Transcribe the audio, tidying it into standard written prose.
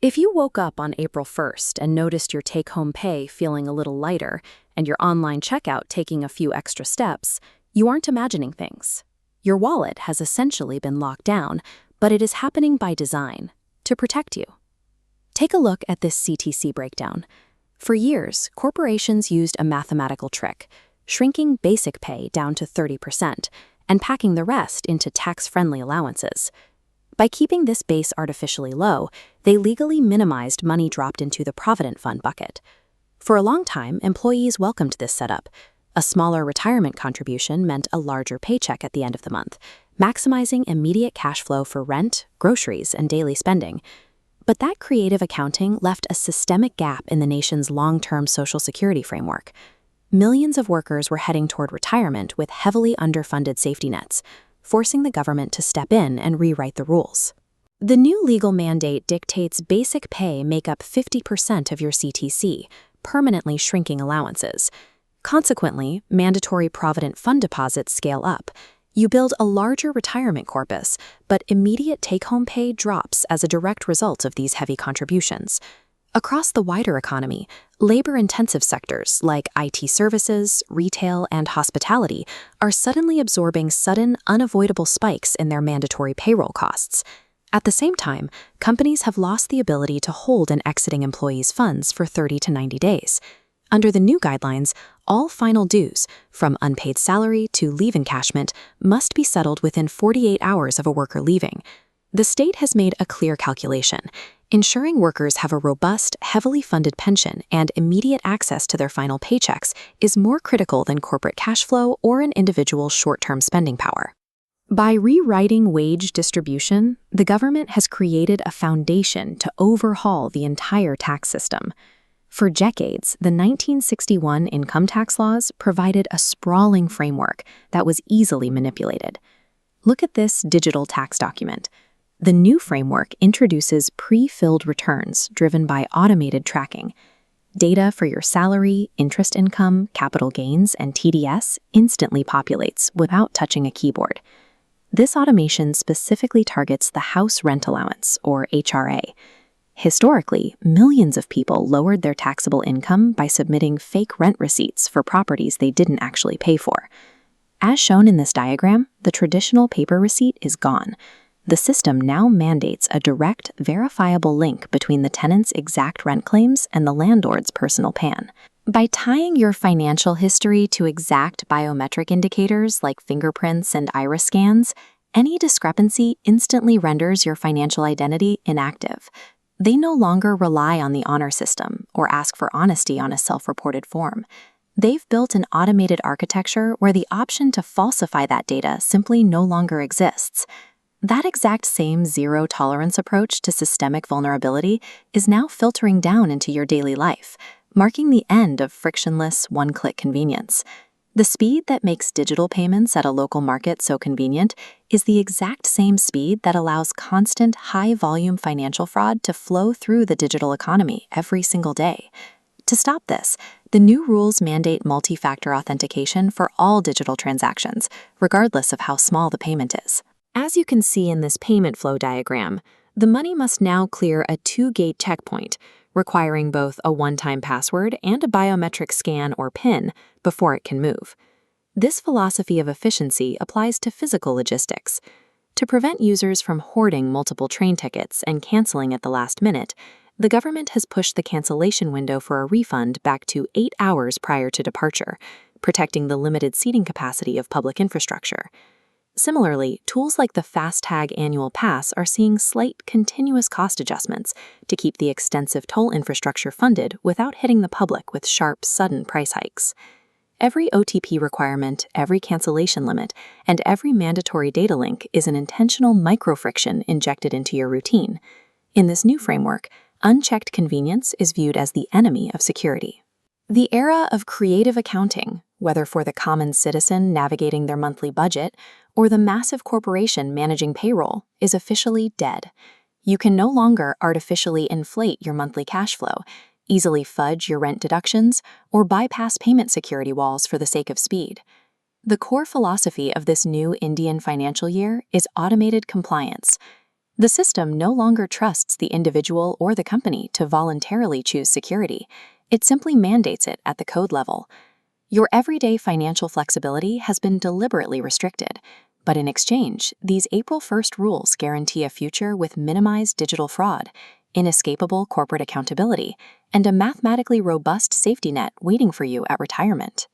If you woke up on April 1st and noticed your take-home pay feeling a little lighter and your online checkout taking a few extra steps, you aren't imagining things. Your wallet has essentially been locked down, but it is happening by design, to protect you. Take a look at this CTC breakdown. For years, corporations used a mathematical trick, shrinking basic pay down to 30% and packing the rest into tax-friendly allowances. By keeping this base artificially low, they legally minimized money dropped into the Provident Fund bucket. For a long time, employees welcomed this setup. A smaller retirement contribution meant a larger paycheck at the end of the month, maximizing immediate cash flow for rent, groceries, and daily spending. But that creative accounting left a systemic gap in the nation's long-term Social Security framework. Millions of workers were heading toward retirement with heavily underfunded safety nets, forcing the government to step in and rewrite the rules. The new legal mandate dictates basic pay make up 50% of your CTC, permanently shrinking allowances. Consequently, mandatory Provident Fund deposits scale up. You build a larger retirement corpus, but immediate take-home pay drops as a direct result of these heavy contributions. Across the wider economy, labor-intensive sectors like IT services, retail, and hospitality are suddenly absorbing sudden, unavoidable spikes in their mandatory payroll costs. At the same time, companies have lost the ability to hold an exiting employee's funds for 30 to 90 days. Under the new guidelines, all final dues, from unpaid salary to leave encashment, must be settled within 48 hours of a worker leaving. The state has made a clear calculation. Ensuring workers have a robust, heavily funded pension and immediate access to their final paychecks is more critical than corporate cash flow or an individual's short-term spending power. By rewriting wage distribution, the government has created a foundation to overhaul the entire tax system. For decades, the 1961 income tax laws provided a sprawling framework that was easily manipulated. Look at this digital tax document. The new framework introduces pre-filled returns driven by automated tracking. Data for your salary, interest income, capital gains, and TDS instantly populates without touching a keyboard. This automation specifically targets the house rent allowance, or HRA. Historically, millions of people lowered their taxable income by submitting fake rent receipts for properties they didn't actually pay for. As shown in this diagram, the traditional paper receipt is gone. The system now mandates a direct, verifiable link between the tenant's exact rent claims and the landlord's personal PAN. By tying your financial history to exact biometric indicators like fingerprints and iris scans, any discrepancy instantly renders your financial identity inactive. They no longer rely on the honor system or ask for honesty on a self-reported form. They've built an automated architecture where the option to falsify that data simply no longer exists. That exact same zero-tolerance approach to systemic vulnerability is now filtering down into your daily life, marking the end of frictionless, one-click convenience. The speed that makes digital payments at a local market so convenient is the exact same speed that allows constant, high-volume financial fraud to flow through the digital economy every single day. To stop this, the new rules mandate multi-factor authentication for all digital transactions, regardless of how small the payment is. As you can see in this payment flow diagram, the money must now clear a two-gate checkpoint, requiring both a one-time password and a biometric scan or PIN before it can move. This philosophy of efficiency applies to physical logistics. To prevent users from hoarding multiple train tickets and canceling at the last minute, the government has pushed the cancellation window for a refund back to 8 hours prior to departure, protecting the limited seating capacity of public infrastructure. Similarly, tools like the FasTag annual pass are seeing slight, continuous cost adjustments to keep the extensive toll infrastructure funded without hitting the public with sharp, sudden price hikes. Every OTP requirement, every cancellation limit, and every mandatory data link is an intentional micro-friction injected into your routine. In this new framework, unchecked convenience is viewed as the enemy of security. The era of creative accounting, whether for the common citizen navigating their monthly budget or the massive corporation managing payroll, is officially dead. You can no longer artificially inflate your monthly cash flow, easily fudge your rent deductions, or bypass payment security walls for the sake of speed. The core philosophy of this new Indian financial year is automated compliance. The system no longer trusts the individual or the company to voluntarily choose security. It simply mandates it at the code level. Your everyday financial flexibility has been deliberately restricted, but in exchange, these April 1st rules guarantee a future with minimized digital fraud, inescapable corporate accountability, and a mathematically robust safety net waiting for you at retirement.